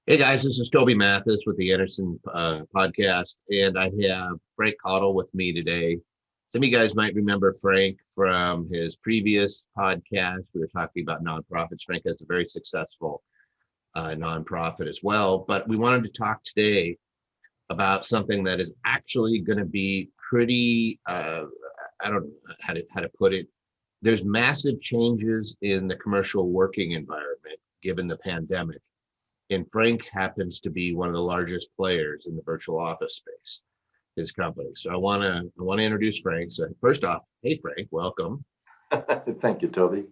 Hey guys, this is Toby Mathis with the Anderson podcast, and I have Frank Cottle with me today. Some of you guys might remember Frank from his previous podcast. We were talking about nonprofits. Frank has a very successful nonprofit as well, but we wanted to talk today about something that is actually going to be pretty, I don't know how to put it. There's massive changes in the commercial working environment given the pandemic. And Frank happens to be one of the largest players in the virtual office space, his company. So I want to introduce Frank. So first off, hey Frank, welcome. Thank you, Toby.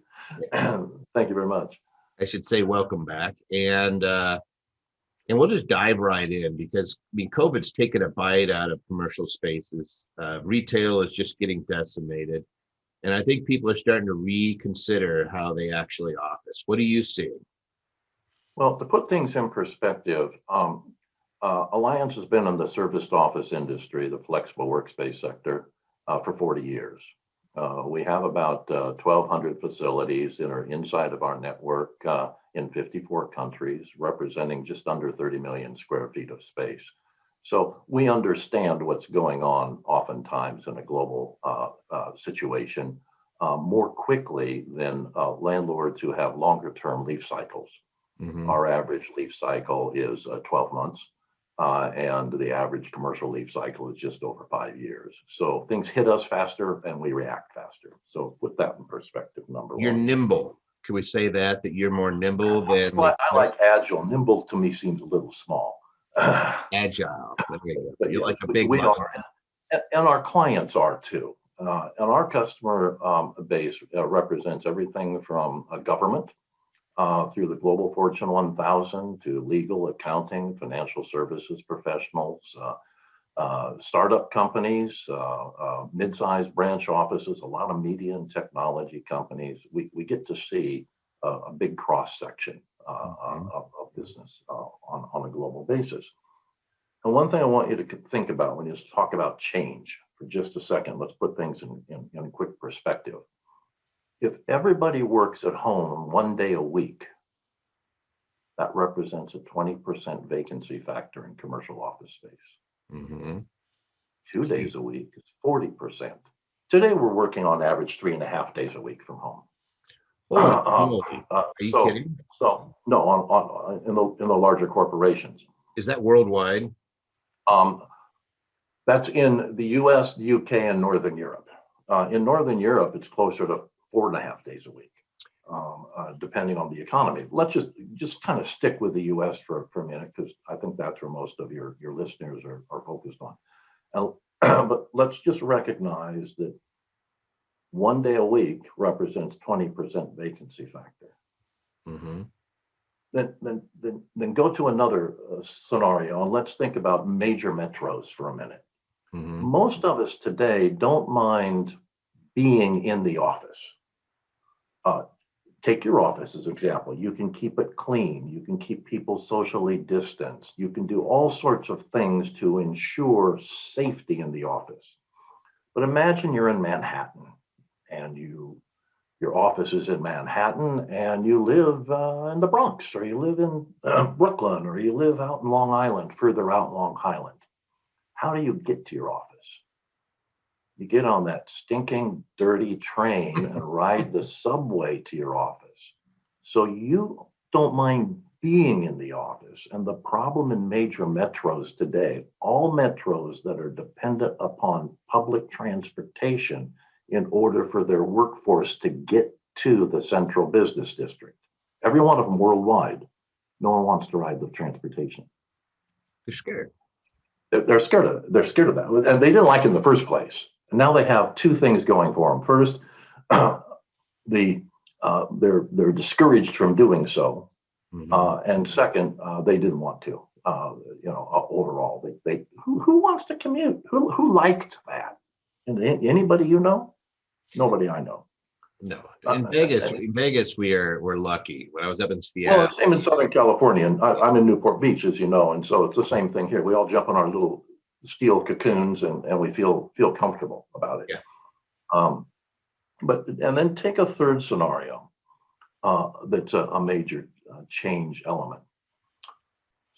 Thank you very much. I should say welcome back. And we'll just dive right in because I mean COVID's taken a bite out of commercial spaces. Retail is just getting decimated. And I think people are starting to reconsider how they actually office. What are you seeing? Well, to put things in perspective, Alliance has been in the serviced office industry, the flexible workspace sector, for 40 years. We have about 1,200 facilities that are inside of our network in 54 countries, representing just under 30 million square feet of space. So we understand what's going on oftentimes in a global situation more quickly than landlords who have longer term lease cycles. Mm-hmm. Our average lease cycle is 12 months, and the average commercial lease cycle is just over 5 years. So things hit us faster and we react faster. So put that in perspective, number You're one. nimble. Can we say that you're more nimble than Well, I like agile. Nimble to me seems a little small. agile? There you go. But You're yes, like a big we one. are, and our clients are too. And our customer base represents everything from government through the global Fortune 1000 to legal, accounting, financial services professionals, startup companies, mid-sized branch offices, a lot of media and technology companies. We get to see a big cross section of business on a global basis. And one thing I want you to think about when you talk about change for just a second, let's put things in quick perspective. If everybody works at home 1 day a week, that represents a 20% vacancy factor in commercial office space. Mm-hmm. 2 days a week is 40%. Today, we're working on average 3.5 days a week from home. Are you kidding? So no, in the larger corporations. Is that worldwide? That's in the U.S., U.K., and Northern Europe. In Northern Europe, it's closer to 4.5 days a week, depending on the economy. Let's just kind of stick with the U.S. for a minute, because I think that's where most of your listeners are focused on. And, but let's just recognize that 1 day a week represents 20% vacancy factor. Mm-hmm. Then go to another scenario, and let's think about major metros for a minute. Mm-hmm. Most of us today don't mind being in the office. Take your office as an example. You can keep it clean. You can keep people socially distanced. You can do all sorts of things to ensure safety in the office. But imagine you're in Manhattan and your office is in Manhattan and you live in the Bronx, or you live in Brooklyn, or you live out in Long Island, further out Long Island. How do you get to your office? You get on that stinking, dirty train and ride the subway to your office. So you don't mind being in the office. And the problem in major metros today, all metros that are dependent upon public transportation in order for their workforce to get to the central business district, every one of them worldwide, no one wants to ride the transportation. They're scared. They're scared of it. They're scared of that. And they didn't like it in the first place. And now they have two things going for them. First, they're discouraged from doing so, and second, they didn't want to. Overall, who wants to commute? Who liked that? And anybody you know? Nobody I know. No, in Vegas, we're lucky. When I was up in Seattle, well, same in Southern California, and I'm in Newport Beach, as you know, and so it's the same thing here. We all jump in our little steel cocoons and we feel comfortable about it. Yeah. And then take a third scenario that's a major change element.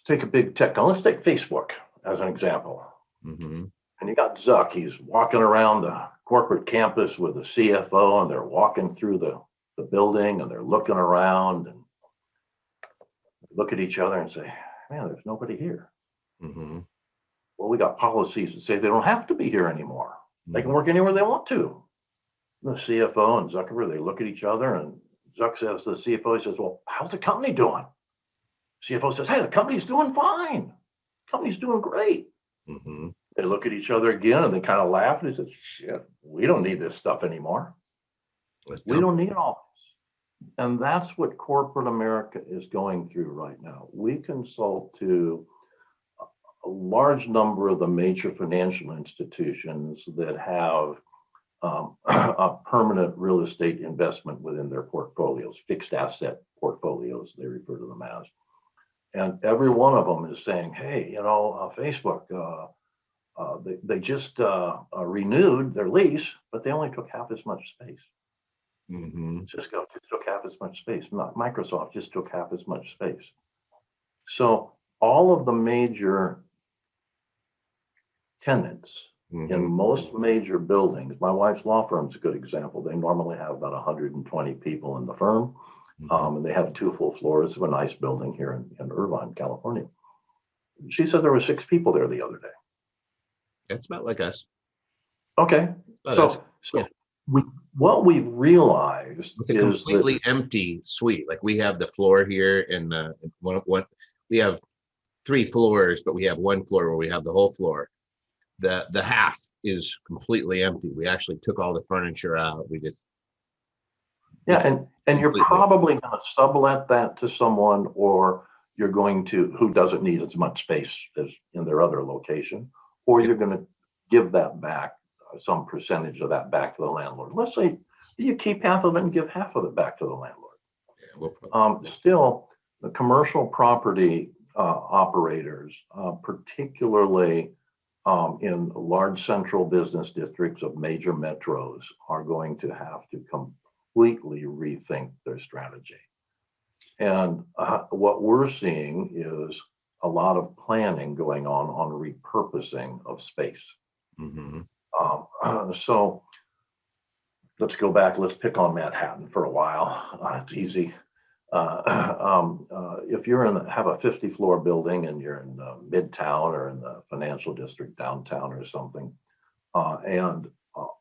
take a big tech. Now let's take Facebook as an example. Mm-hmm. And you got Zuck. He's walking around the corporate campus with the CFO, and they're walking through the building, and they're looking around and look at each other and say, man, there's nobody here. Mm-hmm. Well, we got policies that say they don't have to be here anymore. They can work anywhere they want to. The CFO and Zuckerberg, they look at each other, and Zuck says to the CFO, he says, well, how's the company doing? CFO says, hey, the company's doing fine. The company's doing great. Mm-hmm. They look at each other again and they kind of laugh and they say, shit, we don't need this stuff anymore. We don't need all this. And that's what corporate America is going through right now. We consult to a large number of the major financial institutions that have a permanent real estate investment within their portfolios, fixed asset portfolios, they refer to them as. And every one of them is saying, hey, Facebook, they just renewed their lease, but they only took half as much space. Mm-hmm. Cisco just took half as much space. Microsoft just took half as much space. So all of the major tenants in most major buildings, my wife's law firm is a good example. They normally have about 120 people in the firm, and they have 2 full floors of a nice building here in Irvine, California. She said there were 6 people there the other day. That's about like us. Okay, what we've realized It's a is completely empty suite. Like we have the floor here, and one we have 3 floors, but we have 1 floor where we have the whole floor. The half is completely empty. We actually took all the furniture out. We just and you're probably going to sublet that to someone, or you're going to who doesn't need as much space as in their other location, or you're going to give that back, some percentage of that back to the landlord. Let's say you keep half of it and give half of it back to the landlord. Still, the commercial property operators, particularly in large central business districts of major metros, are going to have to completely rethink their strategy. And what we're seeing is a lot of planning going on repurposing of space. Mm-hmm. So let's go back. Let's pick on Manhattan for a while. It's easy. If you're have a 50-floor building and you're in Midtown or in the financial district downtown or something, and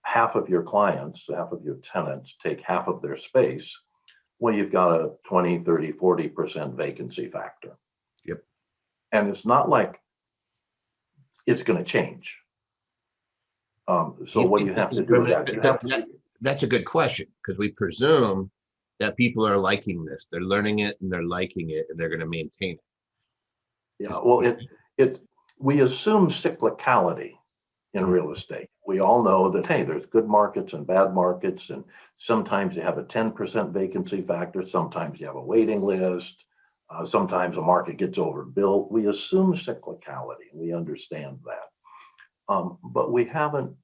half of your clients, half of your tenants take half of their space, well, you've got a 20, 30, 40% vacancy factor. Yep. And it's not like it's going to change. So what do you have to do with that? That's a good question, because we presume that people are liking this. They're learning it and they're liking it, and they're going to maintain it. Yeah, well, we assume cyclicality in real estate. We all know that, hey, there's good markets and bad markets, and sometimes you have a 10% vacancy factor, sometimes you have a waiting list, sometimes a market gets overbuilt. We assume cyclicality. We understand that. But we haven't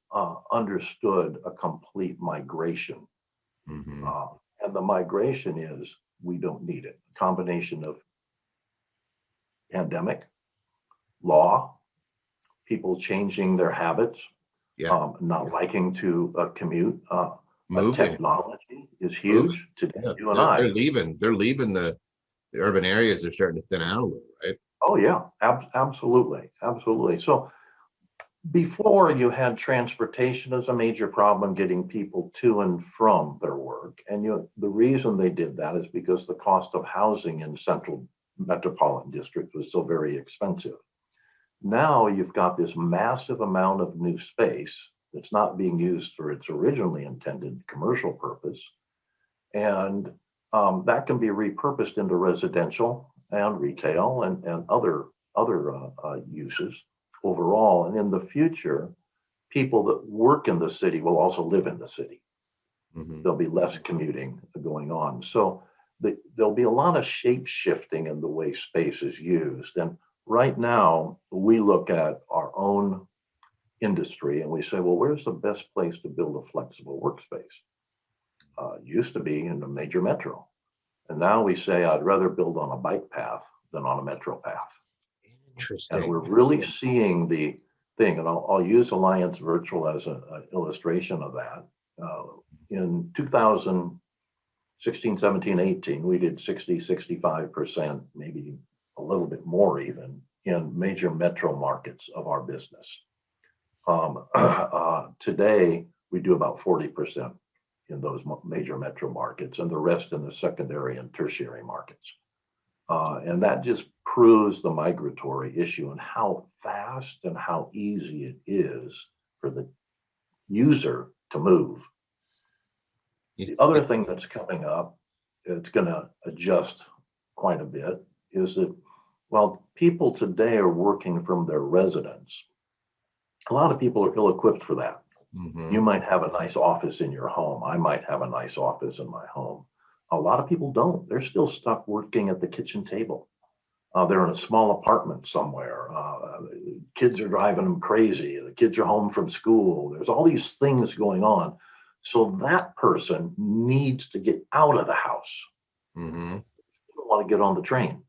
understood a complete migration. Mm-hmm. And the migration is, we don't need it. A combination of pandemic, law, people changing their habits, not liking to commute. Technology is huge today. You and I. They're leaving the urban areas. They're starting to thin out a little, right? Oh yeah, absolutely. So before, you had transportation as a major problem, getting people to and from their work. And the reason they did that is because the cost of housing in central metropolitan districts was so very expensive. Now you've got this massive amount of new space that's not being used for its originally intended commercial purpose. And that can be repurposed into residential and retail and other uses overall. And in the future, people that work in the city will also live in the city. Mm-hmm. There'll be less commuting going on. So there'll be a lot of shape shifting in the way space is used. And right now, we look at our own industry and we say, well, where's the best place to build a flexible workspace? Used to be in a major metro. And now we say, I'd rather build on a bike path than on a metro path. And Interesting. we're really seeing the thing, and I'll use Alliance Virtual as an illustration of that. In 2016, 17, 18, we did 60, 65%, maybe a little bit more even, in major metro markets of our business. Today, we do about 40% in those major metro markets, and the rest in the secondary and tertiary markets. And that just proves the migratory issue and how fast and how easy it is for the user to move. The other thing that's coming up, it's going to adjust quite a bit, is that while people today are working from their residence, a lot of people are ill-equipped for that. Mhm. You might have a nice office in your home. I might have a nice office in my home. A lot of people don't. They're still stuck working at the kitchen table. They're in a small apartment somewhere. Kids are driving them crazy. The kids are home from school. There's all these things going on. So that person needs to get out of the house. Mhm. They don't want to get on the train.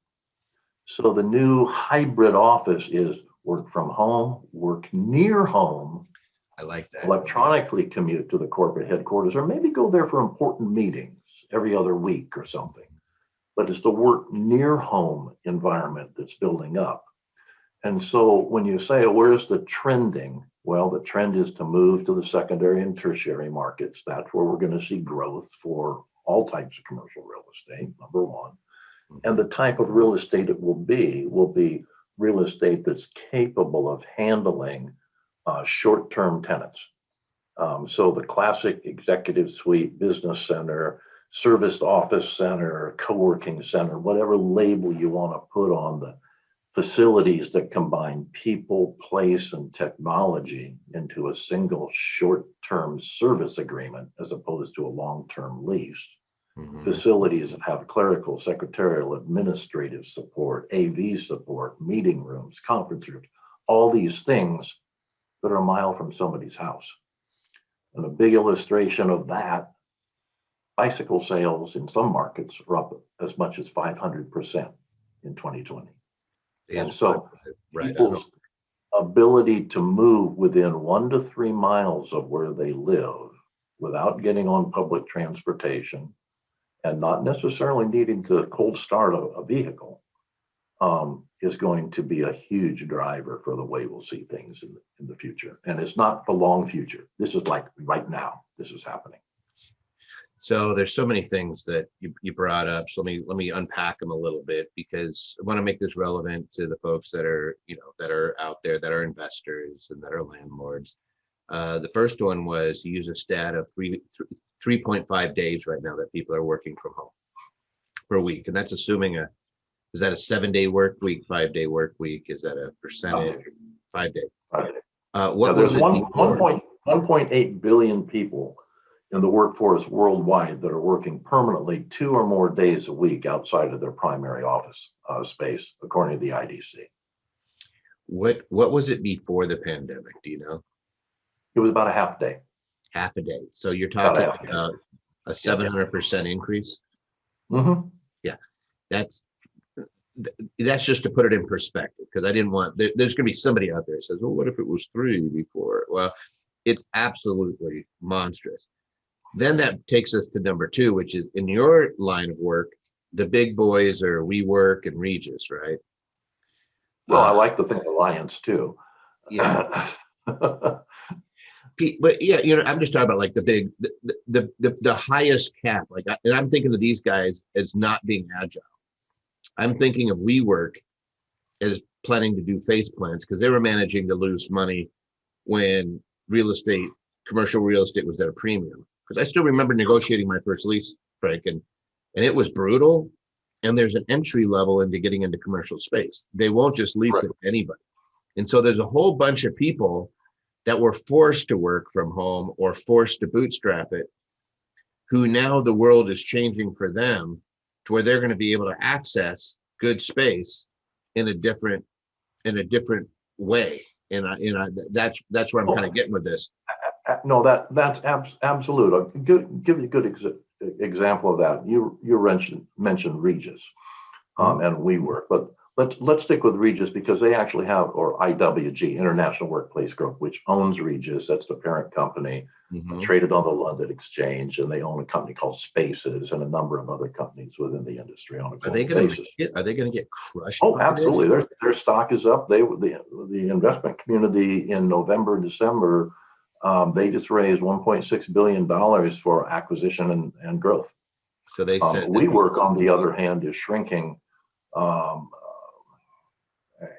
So the new hybrid office is work from home, work near home, I like that. electronically commute to the corporate headquarters, or maybe go there for important meetings every other week or something. But it's the work near home environment that's building up. And so when you say, where's the trending? Well, the trend is to move to the secondary and tertiary markets. That's where we're going to see growth for all types of commercial real estate, number one. And the type of real estate it will be real estate that's capable of handling short-term tenants. So the classic executive suite, business center, serviced office center, co-working center, whatever label you want to put on the facilities that combine people, place, and technology into a single short-term service agreement as opposed to a long-term lease. Mhm. Facilities that have clerical, secretarial, administrative support, AV support, meeting rooms, conference rooms, all these things that are a mile from somebody's house. And a big illustration of that, bicycle sales in some markets are up as much as 500% in 2020. And so Right. people's ability to move within 1 to 3 miles of where they live without getting on public transportation and not necessarily needing to cold start a vehicle is going to be a huge driver for the way we'll see things in the future. And it's not the long future. This is like right now, this is happening. So there's so many things that you brought up. So let me unpack them a little bit, because I want to make this relevant to the folks that are, that are out there, that are investors and that are landlords. The first one was, you use a stat of 3.5 days right now that people are working from home per week. And that's assuming is that a 7-day work week, 5-day work week? Is that a percentage? 5 day. What was there's it before? 1.8 billion people in the workforce worldwide that are working permanently 2 or more days a week outside of their primary office space, according to the IDC. What was it before the pandemic? Do you know? It was about a half day. Half a day. So you're talking About a half about a 700% increase. Mm-hmm. Yeah, that's just to put it in perspective, because I didn't want there's going to be somebody out there that says, well, what if it was 3 before? Well, it's absolutely monstrous. Then that takes us to number 2, which is, in your line of work, the big boys are WeWork and Regus, right? Well, I like to think Alliance too. Yeah. But yeah, I'm just talking about like the big, the highest cap. Like, and I'm thinking of these guys as not being agile. I'm thinking of WeWork as planning to do face plants, because they were managing to lose money when commercial real estate was at a premium. Because I still remember negotiating my first lease, Frank, and it was brutal. And there's an entry level into getting into commercial space. They won't just lease it to anybody. And so there's a whole bunch of people that were forced to work from home or forced to bootstrap it, who now the world is changing for them to where they're going to be able to access good space in a different way. And that's where I'm kind of getting with this. No, that's absolute. I'll give you a good example of that. You mentioned Regus and WeWork, but Let's stick with Regis because they actually have, or IWG, International Workplace Group, which owns Regis. That's the parent company, Mhm. traded on the London Exchange, and they own a company called Spaces and a number of other companies within the industry on a Are they global going to basis. are they going to get crushed Oh, by this? absolutely. Their stock is up. The investment community in November, December, they just raised $1.6 billion for acquisition and growth. So they said that WeWork, on the other hand, is shrinking um,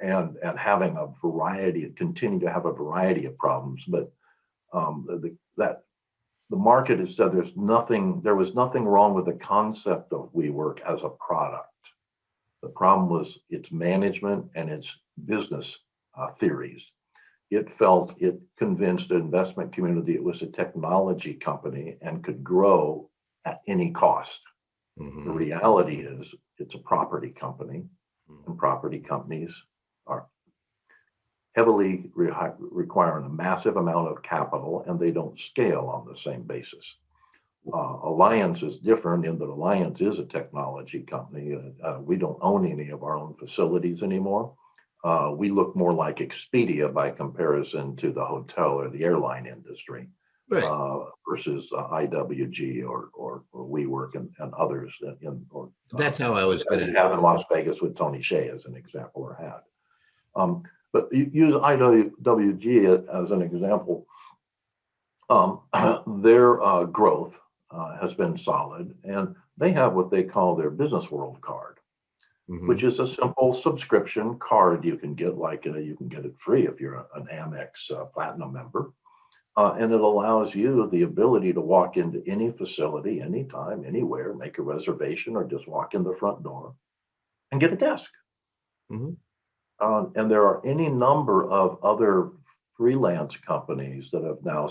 and having a variety, continue to have a variety of problems. But the market has said there was nothing wrong with the concept of WeWork as a product. The problem was its management and its business theories. It felt it convinced the investment community it was a technology company and could grow at any cost. The Mhm. reality is it's a property company, Mhm. and property companies are heavily requiring a massive amount of capital, and they don't scale on the same basis. Alliance is different in that Alliance is a technology company. We don't own any of our own facilities anymore. We look more like Expedia by comparison to the hotel or the airline industry Right. versus IWG or WeWork and others That's how I was as going we to. have in Las Vegas with Tony Hsieh as an example, or had. But use IWG as an example. Their growth has been solid, and they have what they call their Business World card, which Mhm. is a simple subscription card you can get. You can get it free if you're an Amex Platinum member, and it allows you the ability to walk into any facility, anytime, anywhere, make a reservation, or just walk in the front door and get a desk. Mhm. And there are any number of other freelance companies that have now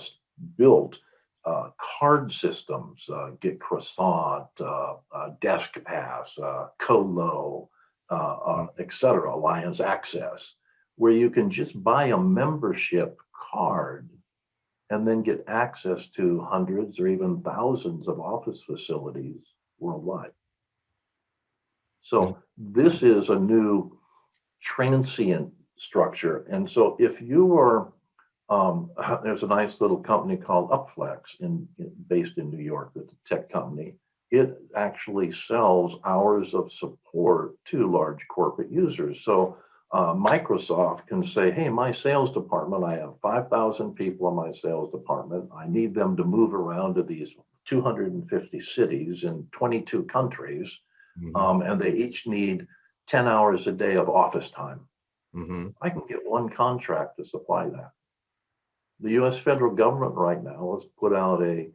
built card systems, Get Croissant, Desk Pass, Colo, Mhm. et cetera, Alliance Access, where you can just buy a membership card and then get access to hundreds or even thousands of office facilities worldwide. Mhm. So this is a new transient structure. And so if you are, there's a nice little company called Upflex based in New York, that's a tech company. It actually sells hours of support to large corporate users. So Microsoft can say, hey, my sales department, I have 5,000 people in my sales department. I need them to move around to these 250 cities in 22 countries, Mhm. and they each need 10 hours a day of office time. Mhm. I can get one contract to supply that. The U.S. federal government right now has put out an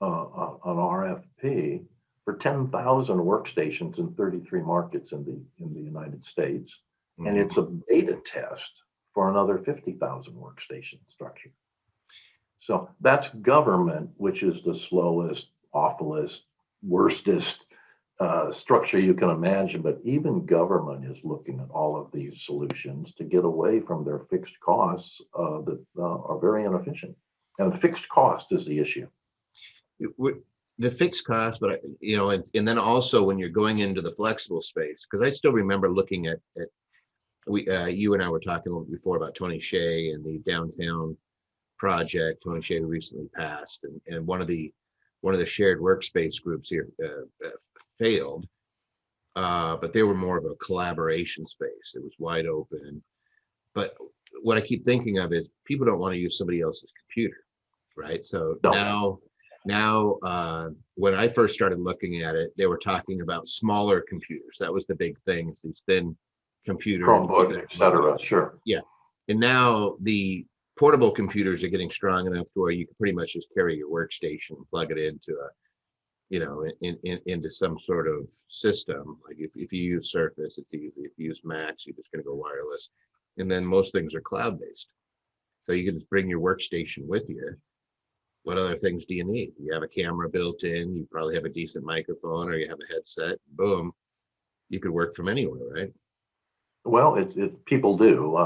RFP for 10,000 workstations in 33 markets in the United States, and Mhm. it's a beta test for another 50,000 workstation structure. So that's government, which is the slowest, awfulest, worstest structure you can imagine. But even government is looking at all of these solutions to get away from their fixed costs that are very inefficient. And fixed cost is the issue. The fixed cost, but and then also when you're going into the flexible space, because I still remember looking at you and I were talking a little before about Tony Hsieh and the downtown project. Tony Hsieh who recently passed, and one of the shared workspace groups here failed, but they were more of a collaboration space. It was wide open. But what I keep thinking of is people don't want to use somebody else's computer, right? So No, now, when I first started looking at it, they were talking about smaller computers. That was the big thing, is these thin computers. Chromebook, et cetera. Sure. Yeah. And now the portable computers are getting strong enough to where you can pretty much just carry your workstation and plug it into into some sort of system. Like if you use Surface, it's easy. If you use Macs, you're just going to go wireless. And then most things are cloud-based. So you can just bring your workstation with you. What other things do you need? You have a camera built in, you probably have a decent microphone, or you have a headset. Boom, you could work from anywhere, right? Well, people do,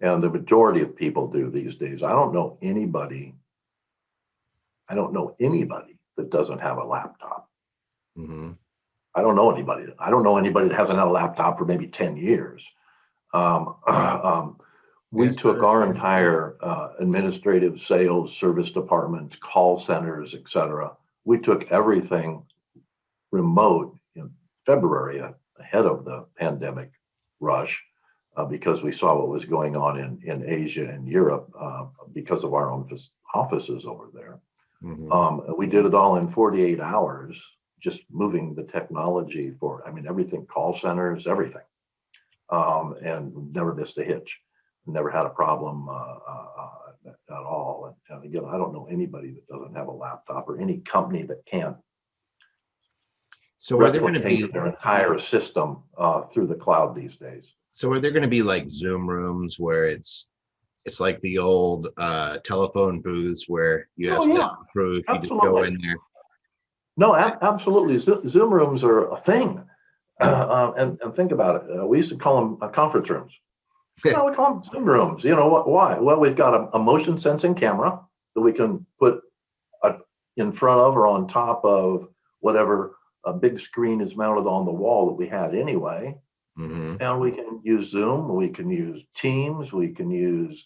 and the majority of people do these days. I don't know anybody. I don't know anybody that doesn't have a laptop. Mm-hmm. I don't know anybody. I don't know anybody that hasn't had a laptop for maybe 10 years. We Yes, took sir. our entire administrative, sales, service departments, call centers, et cetera. We took everything remote in February ahead of the pandemic rush because we saw what was going on in Asia and Europe because of our own offices over there. We did it all in 48 hours, just moving the technology for, I mean, everything, call centers, everything. And never missed a hitch, never had a problem at all. And again, I don't know anybody that doesn't have a laptop or any company that can't So are there going to replicate be their entire system through the cloud these days. so are there going to be like Zoom rooms where it's like the old telephone booths where you have Oh yeah, special proof, you just go absolutely. in there. No, absolutely. Zoom rooms are a thing. And think about it. We used to call them conference rooms. No, we call them Zoom rooms. You know what? Why? Well, we've got a motion sensing camera that we can put in front of or on top of whatever a big screen is mounted on the wall that we had anyway. Mm-hmm. And we can use Zoom, we can use Teams, we can use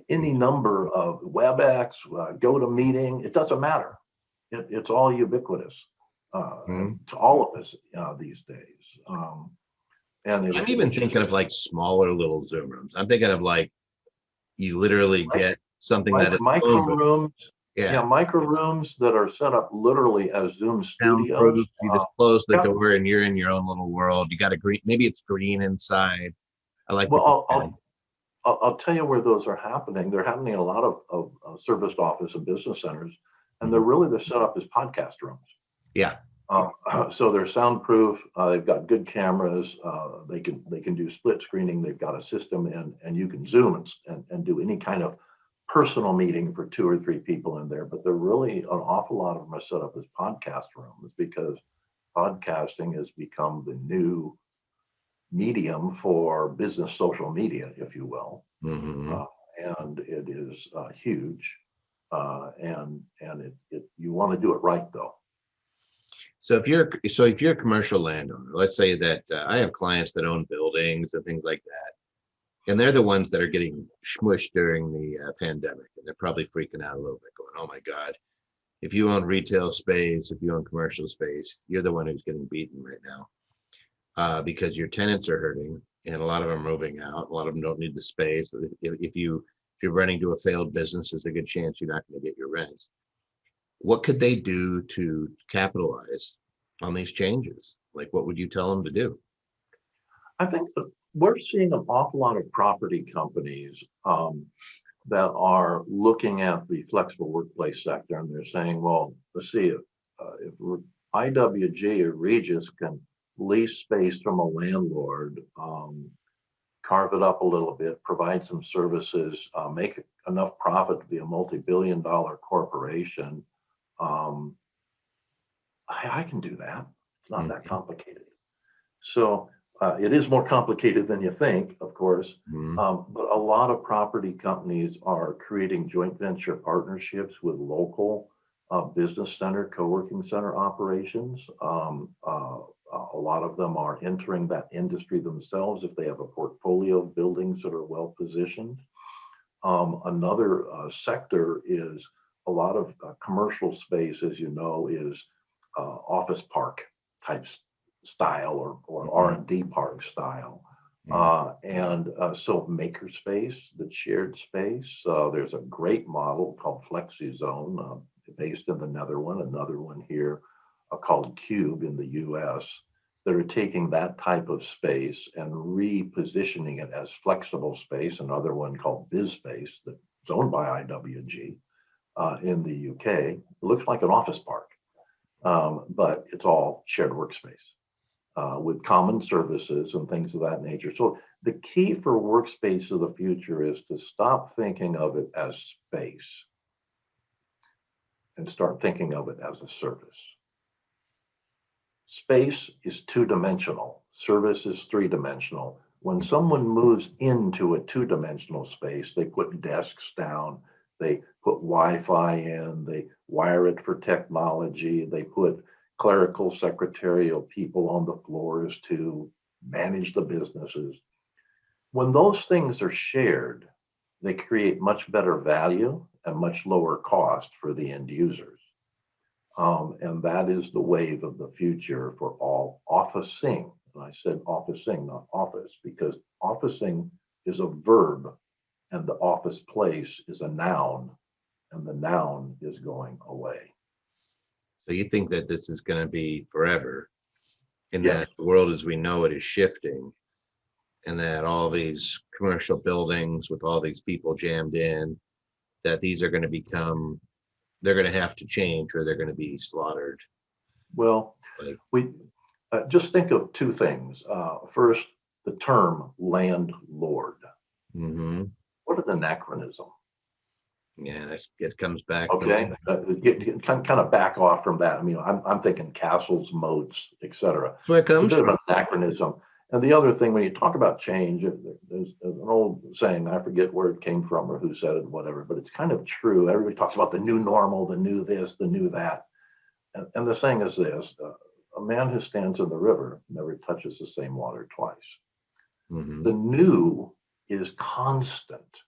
any number of WebEx, GoToMeeting. It doesn't matter. It's all ubiquitous to all of us these days. And I'm even thinking of like smaller little Zoom rooms. I'm thinking of like you literally get something that is micro rooms. yeah, Micro rooms that are set up literally as Zoom studios. soundproof. You just close the door and you're in your own little world. You got a green, maybe it's green inside. I like. Well, I'll tell you where those are happening. They're happening in a lot of serviced office and business centers, and they're set up as podcast rooms. Yeah. So they're soundproof. They've got good cameras. They can do split screening. They've got a system, and you can Zoom and do any kind of personal meeting for 2 or 3 people in there. But they're really an awful lot of them are set up as podcast rooms because podcasting has become the new medium for business social media, if you will. And it is huge. And you want to do it right though. So if you're a commercial landowner, let's say that I have clients that own buildings and things like that, and they're the ones that are getting smushed during the pandemic, and they're probably freaking out a little bit, going, "Oh my God, if you own retail space, if you own commercial space, you're the one who's getting beaten right now because your tenants are hurting, and a lot of them are moving out. A lot of them don't need the space. If you're renting to a failed business, there's a good chance you're not going to get your rents." What could they do to capitalize on these changes? Like, what would you tell them to do? I think that we're seeing an awful lot of property companies that are looking at the flexible workplace sector, and they're saying, well, let's see, if IWG or Regus can lease space from a landlord, carve it up a little bit, provide some services, make enough profit to be a multi-billion-dollar corporation, I can do that. It's not that complicated. So it is more complicated than you think, of course, but a lot of property companies are creating joint venture partnerships with local business center, co-working center operations. A lot of them are entering that industry themselves if they have a portfolio of buildings that are well positioned. Another sector is a lot of commercial space, as you know, is office park type style or R&D park style. So makerspace, the shared space, there's a great model called FlexiZone based in the Netherlands, another one here called Cube in the US that are taking that type of space and repositioning it as flexible space, another one called BizSpace that's owned by IWG in the UK. It looks like an office park, but it's all shared workspace with common services and things of that nature. So the key for workspace of the future is to stop thinking of it as space and start thinking of it as a service. Space is 2-dimensional, service is 3-dimensional. When someone moves into a 2-dimensional space, they put desks down, they put Wi-Fi in, they wire it for technology, they put clerical, secretarial people on the floors to manage the businesses. When those things are shared, they create much better value and much lower cost for the end users. And that is the wave of the future for all officing. And I said officing, not office, because officing is a verb and the office place is a noun, and the noun is going away. So you think that this is going to be forever, and Yes. that the world as we know it is shifting, and that all these commercial buildings with all these people jammed in, that these are going to become, they're going to have to change or they're going to be slaughtered. Well, Like, we just think of two things. First, the term landlord. mhm. What an anachronism. Yeah, it comes back Okay, get kind of back off from that. I mean, I'm thinking castles, moats, etc. where it It's a comes bit of from. an anachronism. And the other thing, when you talk about change, there's an old saying, I forget where it came from or who said it, whatever, but it's kind of true. Everybody talks about the new normal, the new this, the new that. And the saying is this, a man who stands in the river never touches the same water twice. Mhm. The new is constant.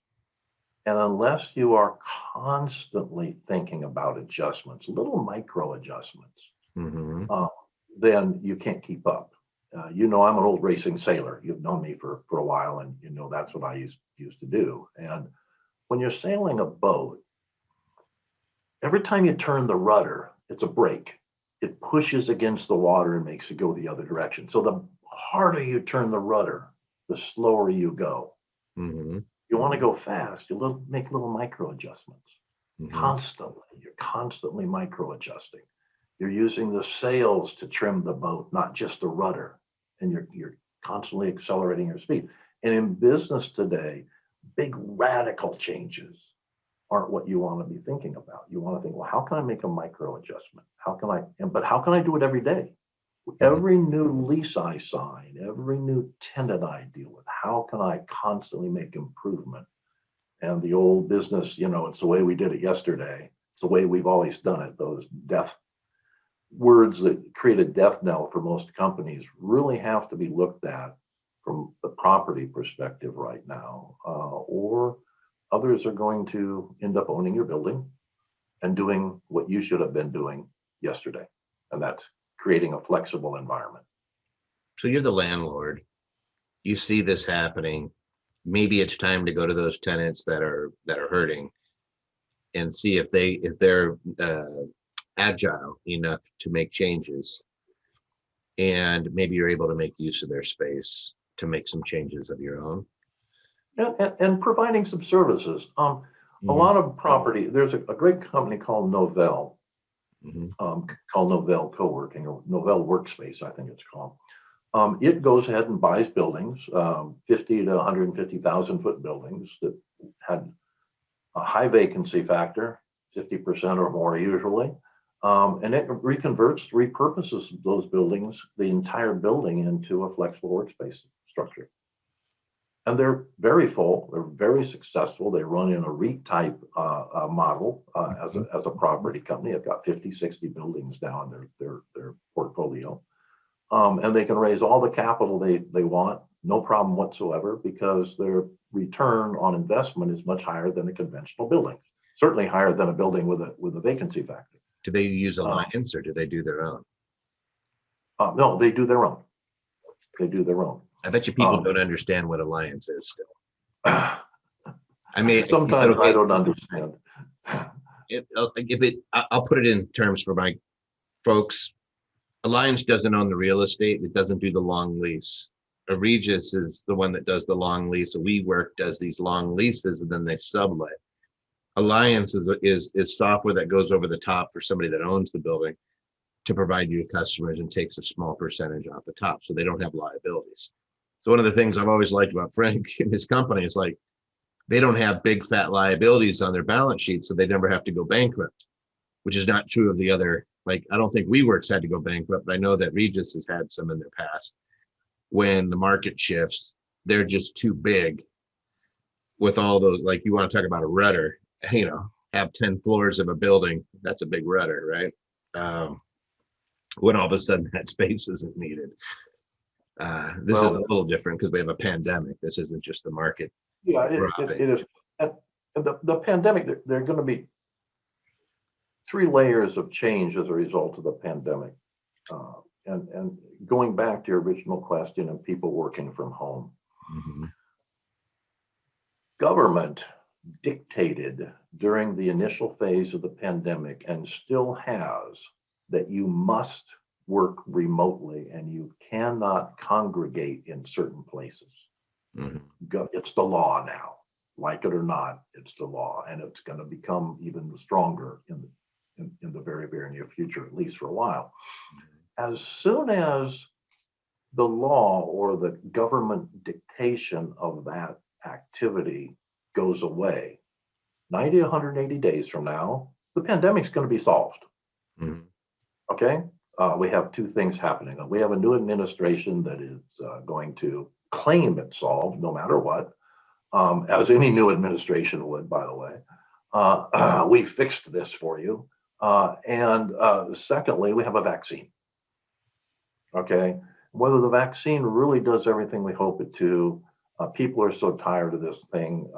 And unless you are constantly thinking about adjustments, little micro adjustments, Mhm. then you can't keep up. You know, I'm an old racing sailor. You've known me for a while, and you know that's what I used to do. And when you're sailing a boat, every time you turn the rudder, it's a brake. It pushes against the water and makes it go the other direction. So the harder you turn the rudder, the slower you go. Mhm. You want to go fast, you make little micro adjustments. Mhm. Constantly, you're constantly micro adjusting. You're using the sails to trim the boat, not just the rudder, and you're constantly accelerating your speed. And in business today, big radical changes aren't what you want to be thinking about. You want to think, well, how can I make a micro adjustment? But how can I do it every day? Every new lease I sign, every new tenant I deal with, how can I constantly make improvement? And the old business, you know, it's the way we did it yesterday. It's the way we've always done it. Those death words that create a death knell for most companies really have to be looked at from the property perspective right now, or others are going to end up owning your building and doing what you should have been doing yesterday. And that's creating a flexible environment. So you're the landlord. You see this happening. Maybe it's time to go to those tenants that are hurting and see if they're agile enough to make changes, and maybe you're able to make use of their space to make some changes of your own. And providing some services. A Mhm. lot of property, there's a great company called Novell, Mhm. called Novell Co-working or Novell Workspace, I think it's called. It goes ahead and buys buildings, 50 to 150,000 foot buildings that had a high vacancy factor, 50% or more usually. And it repurposes those buildings, the entire building, into a flexible workspace structure. And they're very full. They're very successful. They run in a REIT type model as a property company. They've got 50, 60 buildings now in their portfolio. And they can raise all the capital they want, no problem whatsoever, because their return on investment is much higher than a conventional building. Certainly higher than a building with a vacancy factor. Do they use Alliance or do they do their own? No, they do their own. They do their own. I bet you people don't understand what Alliance is still. I mean, sometimes I don't understand. I'll put it in terms for my folks. Alliance doesn't own the real estate. It doesn't do the long lease. A Regus is the one that does the long lease. A WeWork does these long leases and then they sublet. Alliance is software that goes over the top for somebody that owns the building to provide you to customers and takes a small percentage off the top, so they don't have liabilities. So one of the things I've always liked about Frank and his company is like, they don't have big fat liabilities on their balance sheet, so they never have to go bankrupt, which is not true of the other. Like, I don't think WeWorks had to go bankrupt, but I know that Regus has had some in their past. When the market shifts, they're just too big with all those, like, you want to talk about a rudder, have 10 floors of a building, that's a big rudder, right? when all of a sudden that space isn't needed. This is a Well, little different because we have a pandemic. This isn't just the market yeah, dropping. it is. And the pandemic, there are going to be three layers of change as a result of the pandemic. And going back to your original question of people working from home, Mhm. government dictated during the initial phase of the pandemic and still has that you must work remotely and you cannot congregate in certain places. Mhm. It's the law now, like it or not, it's the law, and it's going to become even stronger in the very, very near future, at least for a while. As soon as the law or the government dictation of that activity goes away, 90, 180 days from now, the pandemic's going to be solved. Mhm. Okay. We have two things happening. We have a new administration that is going to claim it's solved no matter what, as any new administration would, by the way. We fixed this for you. And secondly, we have a vaccine. Okay. Whether the vaccine really does everything we hope it to, people are so tired of this thing.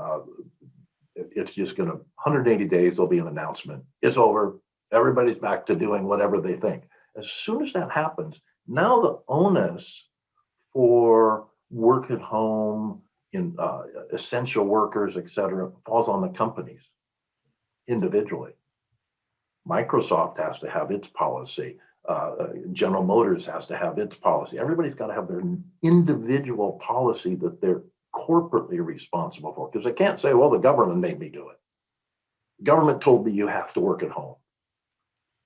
It's just going to, 180 days, there'll be an announcement. It's over. Everybody's back to doing whatever they think. As soon as that happens, now the onus for work at home, in essential workers, et cetera, falls on the companies individually. Microsoft has to have its policy. General Motors has to have its policy. Everybody's got to have their individual policy that they're corporately responsible for, because they can't say, well, the government made me do it. The government told me you have to work at home.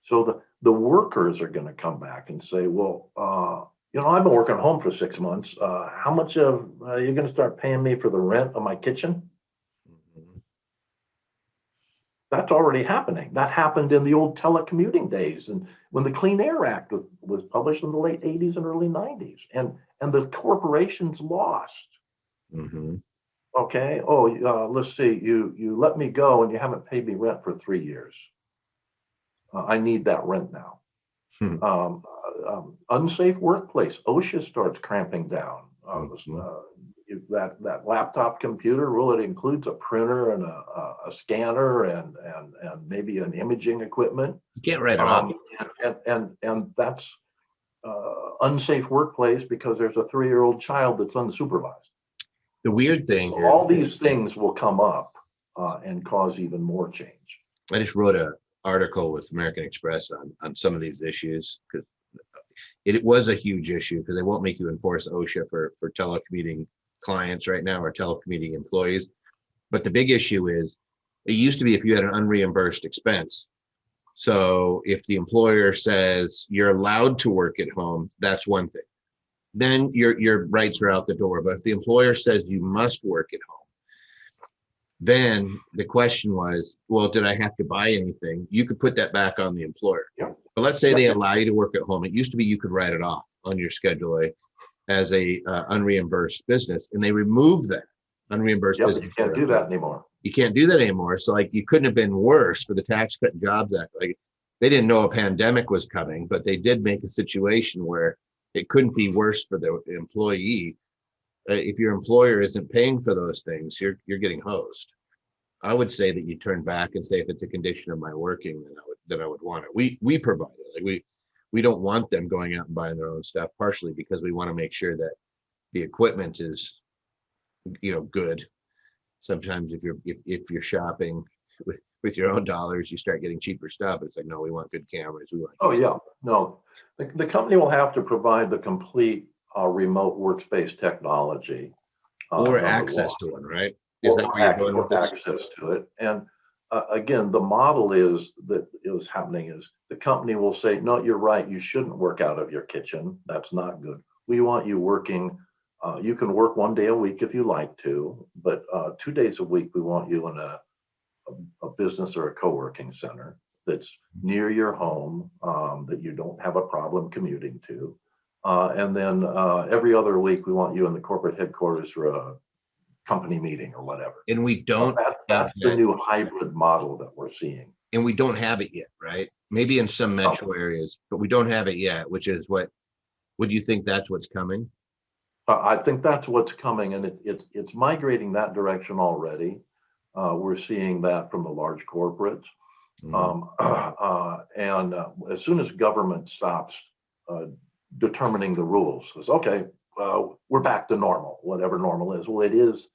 So the workers are going to come back and say, well, I've been working at home for 6 months. How much of you're going to start paying me for the rent of my kitchen? Mhm. That's already happening. That happened in the old telecommuting days, and when the Clean Air Act was published in the late 80s and early 90s, and the corporations lost. Mhm. Okay. Oh, let's see. You let me go, and you haven't paid me rent for 3 years. I need that rent now. Hmm. Unsafe workplace. OSHA starts cramping down. Mhm. That laptop computer, well, it includes a printer and a scanner and maybe an imaging equipment. You can't write it off. And that's unsafe workplace because there's a 3-year-old child that's unsupervised. The weird thing So is, all these things will come up and cause even more change. I just wrote an article with American Express on some of these issues because it was a huge issue because they won't make you enforce OSHA for telecommuting clients right now or telecommuting employees. But the big issue is it used to be if you had an unreimbursed expense. So if the employer says you're allowed to work at home, that's one thing. Then your rights are out the door. But if the employer says you must work at home, then the question was, well, did I have to buy anything? You could put that back on the employer. Yep. But let's say Yep. they allow you to work at home. It used to be you could write it off on your Schedule A as a unreimbursed business, and they removed that unreimbursed Yep, business. you can't do that anymore. You can't do that anymore. So like you couldn't have been worse for the Tax Cut and Jobs Act. Like they didn't know a pandemic was coming, but they did make a situation where it couldn't be worse for the employee. If your employer isn't paying for those things, you're getting hosed. I would say that you turn back and say if it's a condition of my working, then I would want it. We provide it. Like we don't want them going out and buying their own stuff, partially because we want to make sure that the equipment is, good. Sometimes if you're shopping with your own dollars, you start getting cheaper stuff. It's like, no, we want good cameras. We want. Oh, yeah. No, the company will have to provide the complete remote workspace technology. Or number access one. to one, right? Is that where you're going with this? Access to it. And again, the model is happening is the company will say, no, you're right. You shouldn't work out of your kitchen. That's not good. We want you working. You can work 1 day a week if you like to, but 2 days a week, we want you in a business or a co-working center that's near your home, that you don't have a problem commuting to. And then every other week, we want you in the corporate headquarters for a company meeting or whatever. And we don't. That's the new hybrid model that we're seeing. and we don't have it yet, right? Maybe in some Oh, metro areas, but we don't have it yet, which is what, would you think that's what's coming? I think that's what's coming, and it's migrating that direction already. We're seeing that from the large corporates. Mhm. And as soon as government stops uh, determining the rules, says, okay, we're back to normal, whatever normal is. Well, it is,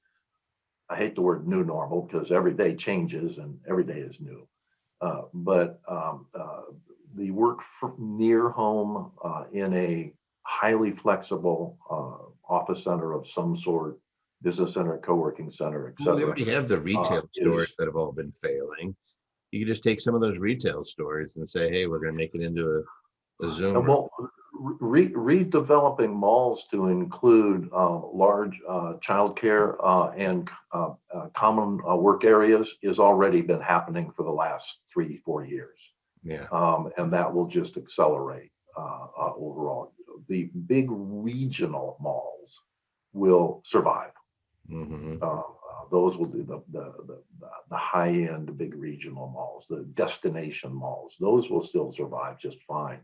I hate the word new normal because every day changes and every day is new. But the work near home in a highly flexible office center of some sort, business center, co-working center, et Well, we cetera, already have the retail is stores that have all been failing. You could just take some of those retail stores and say, hey, we're gonna make it into a Zoom room. well, redeveloping malls to include large childcare and common work areas is already been happening for the last 3-4 years. Yeah. And that will just accelerate overall. The big regional malls will survive. Mhm. Those will be the high end big regional malls, the destination malls. Those will still survive just fine.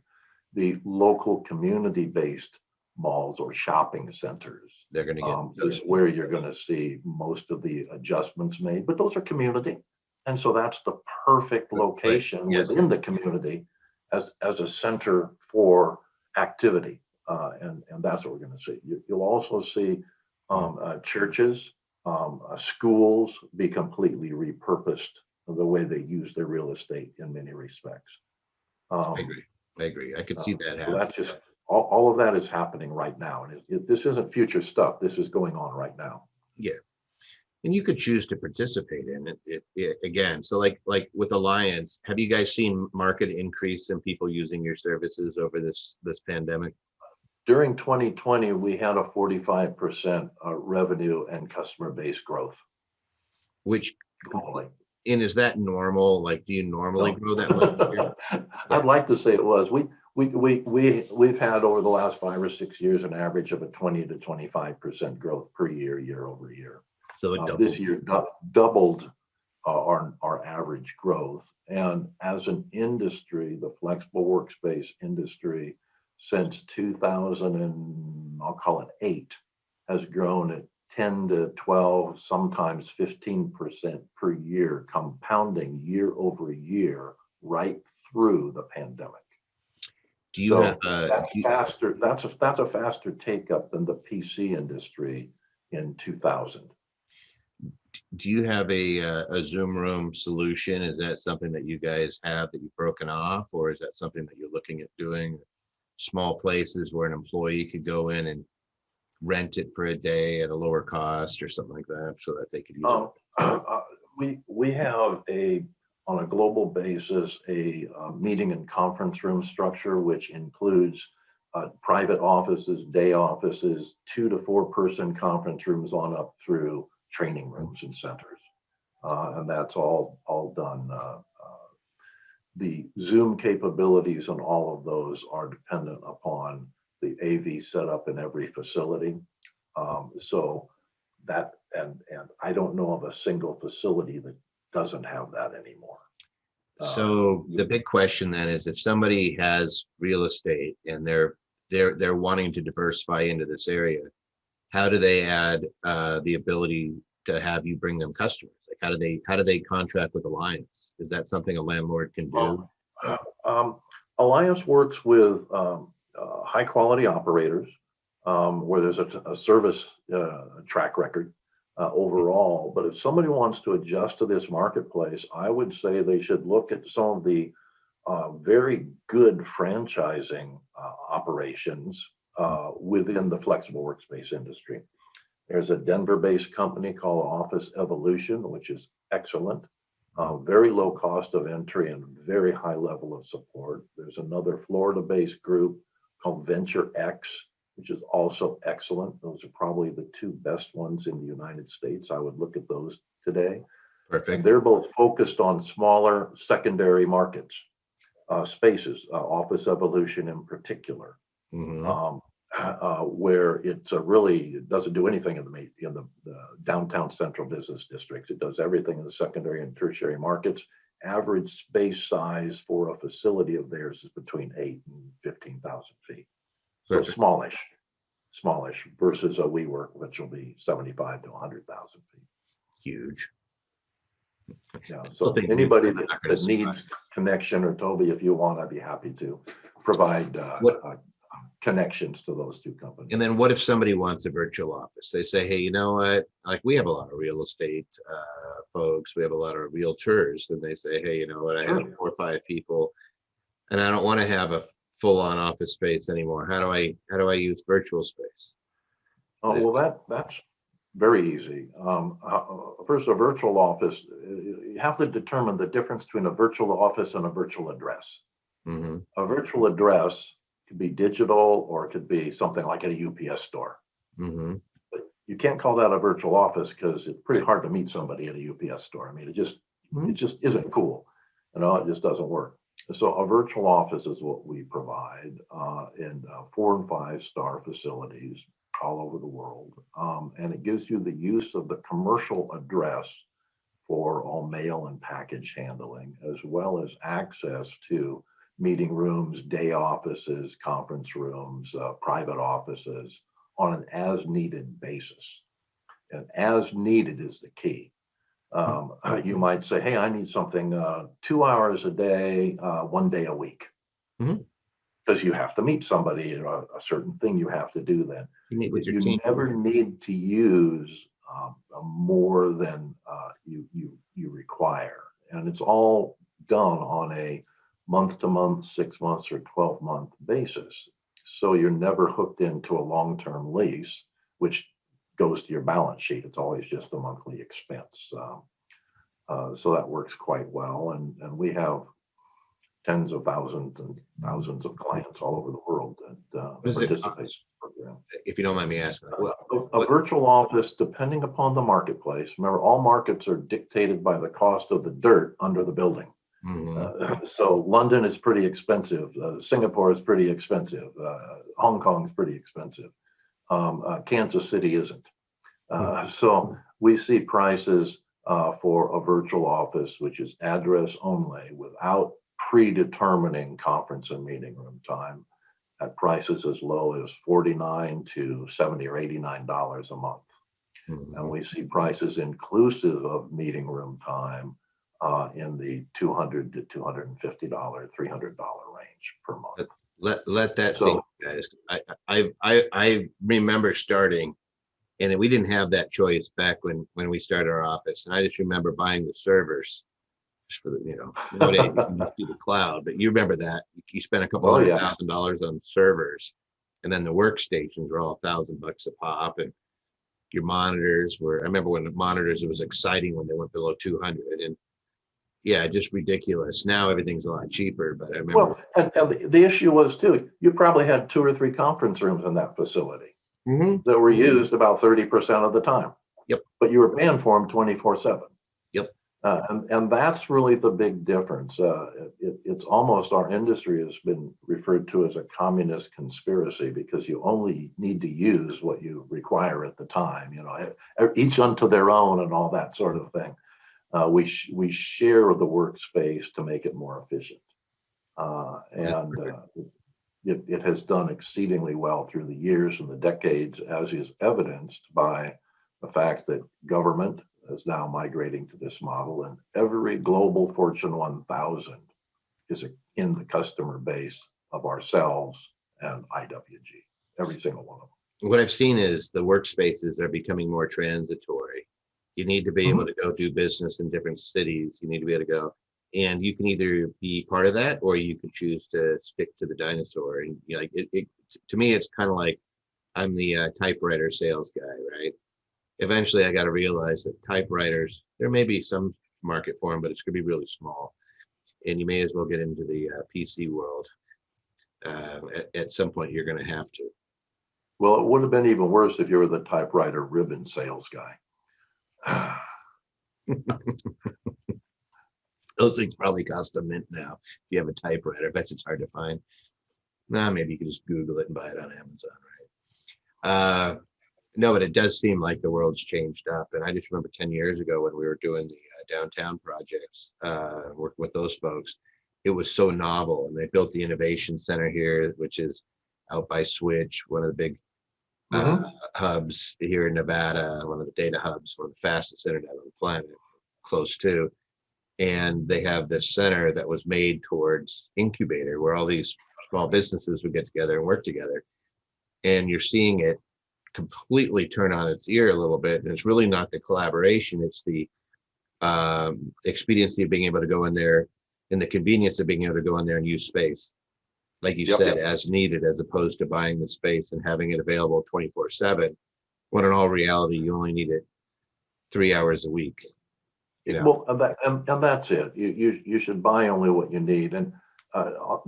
The local community based malls or shopping centers They're gonna get is where you're going to see most of the adjustments made. But those are community, and so that's the perfect location yes. within the community as a center for activity, and that's what we're going to see. You'll also see churches, schools be completely repurposed the way they use their real estate in many respects. I Um, agree. I agree. I could see that so happen. that's just all of that is happening right now, and this isn't future stuff. This is going on right now. Yeah. And you could choose to participate in it if again, so like with Alliance, have you guys seen market increase in people using your services over this pandemic? During 2020, we had a 45% revenue and customer base growth Which, globally. and is that normal? Like, do you normally No. grow that much a year? Yeah. I'd like to say it was. We've had over the last 5 or 6 years an average of a 20 to 25% growth per year, year over year. So it This doubled. year doubled our average growth. And as an industry, the flexible workspace industry since 2000 and I'll call it 8 has grown at 10 to 12, sometimes 15% per year, compounding year over year right through the pandemic. Do you have So that's faster. That's a faster take up than the PC industry in 2000. do you have a Zoom room solution? Is that something that you guys have that you've broken off, or is that something that you're looking at doing? Small places where an employee could go in and rent it for a day at a lower cost or something like that, so that they could use it. We have on a global basis a meeting and conference room structure, which includes private offices, day offices, 2 to 4 person conference rooms on up through training rooms and centers, and that's all done. The Zoom capabilities and all of those are dependent upon the AV setup in every facility. So that and I don't know of a single facility that doesn't have that anymore. So the big question then is, if somebody has real estate and they're wanting to diversify into this area, how do they add the ability to have you bring them customers? Like, how do they contract with Alliance? Is that something a landlord can do? Alliance works with high quality operators where there's a service track record overall. But if somebody wants to adjust to this marketplace, I would say they should look at some of the very good franchising operations within the flexible workspace industry. There's a Denver-based company called Office Evolution, which is excellent. Very low cost of entry and very high level of support. There's another Florida-based group called Venture X, which is also excellent. Those are probably the 2 best ones in the United States. I would look at those today. Perfect. And they're both focused on smaller secondary markets, spaces, Office Evolution in particular. Mhm. Where it doesn't do anything in the downtown central business districts. It does everything in the secondary and tertiary markets, average space size for a facility of theirs is between 8 and 15,000 feet. So Perfect. smallish versus a WeWork, which will be 75 to 100,000 feet. Huge. Yeah, still so think anybody we're not gonna that needs connection, or Toby, if you want, I'd be happy to provide What- connections to those two companies. And then what if somebody wants a virtual office? They say, hey, you know what? Like we have a lot of real estate folks, we have a lot of realtors, and they say, hey, you know what? I have Sure. 4 or 5 people, and I don't want to have a full-on office space anymore. How do I use virtual space? Oh, well, that's very easy. First, a virtual office, you have to determine the difference between a virtual office and a virtual address. Mm-hmm. A virtual address could be digital, or it could be something like at a UPS store. Mm-hmm. But you can't call that a virtual office because it's pretty hard to meet somebody at a UPS store. I mean, it just isn't cool. It just doesn't work. So a virtual office is what we provide in 4 and 5-star facilities all over the world. And it gives you the use of the commercial address for all mail and package handling, as well as access to meeting rooms, day offices, conference rooms, private offices on an as needed basis. And as needed is the key. You might say, hey, I need something 2 hours a day, 1 day a week. Mhm. Because you have to meet somebody, a certain thing you have to do then. You meet with your You team. never need to use more than you require. And it's all done on a month-to-month, 6 months, or 12-month basis. So you're never hooked into a long-term lease, which goes to your balance sheet. It's always just a monthly expense. So that works quite well. And we have tens of thousands and thousands of clients all over the world that What is it participate in cost? the program. If you don't mind me asking, A virtual office, depending upon the marketplace, remember, all markets are dictated by the cost of the dirt under the building. Mhm. So London is pretty expensive. Singapore is pretty expensive. Hong Kong is pretty expensive. Kansas City isn't. So we see prices for a virtual office, which is address only, without predetermining conference and meeting room time, at prices as low as $49 to $70 or $89 a month. And Mhm. we see prices inclusive of meeting room time in the $200 to $250, $300 range per month. Let that So- sink, guys. I remember starting, and we didn't have that choice back when we started our office. And I just remember buying the servers just for nowadays you can just do the cloud, but you remember that you spent a couple Oh, yeah. $100,000 on servers, and then the workstations were all $1,000 a pop, and your monitors were. I remember when the monitors, it was exciting when they went below 200, and yeah, just ridiculous. Now everything's a lot cheaper, but I remember. Well, and the issue was too, you probably had 2 or 3 conference rooms in that facility Mhm. that were used about 30% of the time. Yep. But you were paying for them 24/7. Yep. And that's really the big difference. It's almost, our industry has been referred to as a communist conspiracy, because you only need to use what you require at the time, each unto their own and all that sort of thing. We share the workspace to make it more efficient. And it has done exceedingly well through the years and the decades, as is evidenced by the fact that government is now migrating to this model, and every global Fortune 1000 is in the customer base of ourselves and IWG, every single one of them. What I've seen is the workspaces are becoming more transitory. You need to be able to go do business in different cities. You need to be able to go, and you can either be part of that, or you can choose to stick to the dinosaur. And to me, it's kind of like I'm the typewriter sales guy, right? Eventually, I got to realize that typewriters, there may be some market for them, but it's going to be really small, and you may as well get into the PC world. At some point, you're going to have to. Well, it would have been even worse if you were the typewriter ribbon sales guy. Those things probably cost a mint now. If you have a typewriter, I bet it's hard to find. Nah, maybe you can just Google it and buy it on Amazon, right? No, but it does seem like the world's changed up. And I just remember 10 years ago when we were doing the downtown projects, working with those folks. It was so novel, and they built the innovation center here, which is out by Switch, one of the big hubs here in Nevada, one of the data hubs, one of the fastest internet on the planet, close to. And they have this center that was made towards incubator, where all these small businesses would get together and work together. And you're seeing it completely turn on its ear a little bit. And it's really not the collaboration, it's the expediency of being able to go in there, and the convenience of being able to go in there and use space, like you said, as needed, as opposed to buying the space and having it available 24/7, when in all reality, you only need it 3 hours a week. Well, and that's it. You should buy only what you need. And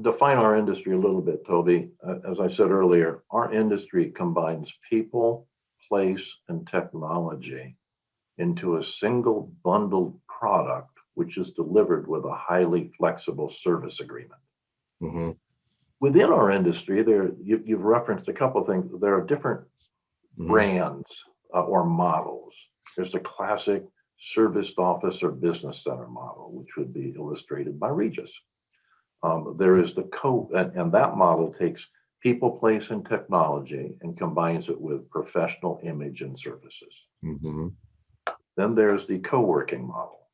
define our industry a little bit, Toby. As I said earlier, our industry combines people, place, and technology into a single bundled product, which is delivered with a highly flexible service agreement. Mm-hmm. Within our industry, you've referenced a couple of things. There are different brands or models. There's the classic serviced office or business center model, which would be illustrated by Regus. There is and that model takes people, place, and technology and combines it with professional image and services. Mm-hmm. Then there's the co-working model,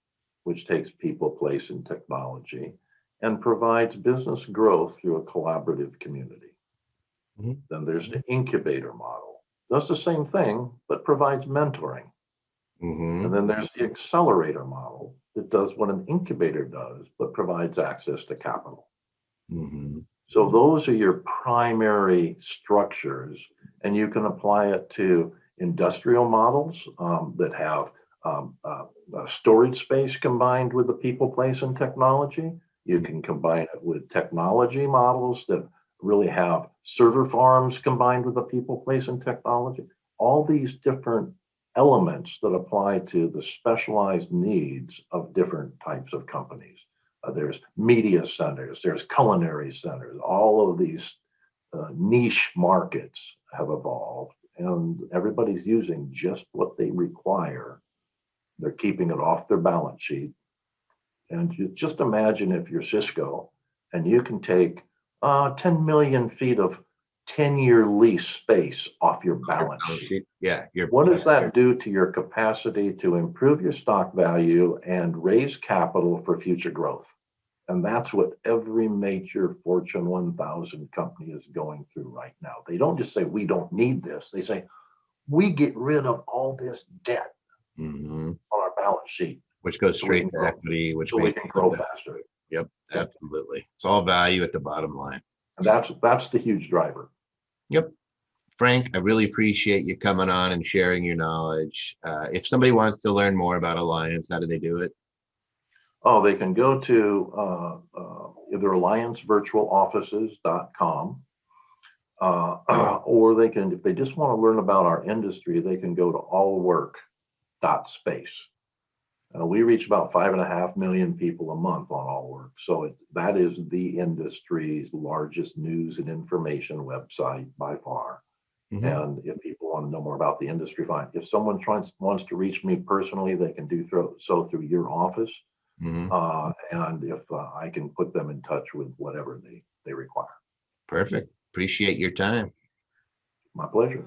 which takes people, place, and technology and provides business growth through a collaborative community. Mm-hmm. Then there's the incubator model, does the same thing, but provides mentoring. Mm-hmm. And then there's the accelerator model that does what an incubator does, but provides access to capital. Mm-hmm. So those are your primary structures, and you can apply it to industrial models that have storage space combined with the people, place, and technology. You can combine it with technology models that really have server farms combined with the people, place, and technology. All these different elements that apply to the specialized needs of different types of companies. There's media centers, there's culinary centers. All of these niche markets have evolved, and everybody's using just what they require. They're keeping it off their balance sheet. And you just imagine if you're Cisco and you can take 10 million feet of 10-year lease space off your balance sheet. Yeah. What does that do to your capacity to improve your stock value and raise capital for future growth? And that's what every major Fortune 1000 company is going through right now. They don't just say, we don't need this. They say, we get rid of all this debt on our balance sheet. Which goes straight to equity, which we can grow faster. Yep, absolutely. It's all value at the bottom line. And that's the huge driver. Yep. Frank, I really appreciate you coming on and sharing your knowledge. If somebody wants to learn more about Alliance, how do they do it? Oh, they can go to either alliancevirtualoffices.com or they can, if they just want to learn about our industry, they can go to allwork.space. We reach about 5.5 million people a month on Allwork. So that is the industry's largest news and information website by far. Mm-hmm. And if people want to know more about the industry, fine. If someone wants to reach me personally, they can do so through your office. Mm-hmm. And if I can put them in touch with whatever they require. Perfect. Appreciate your time. My pleasure.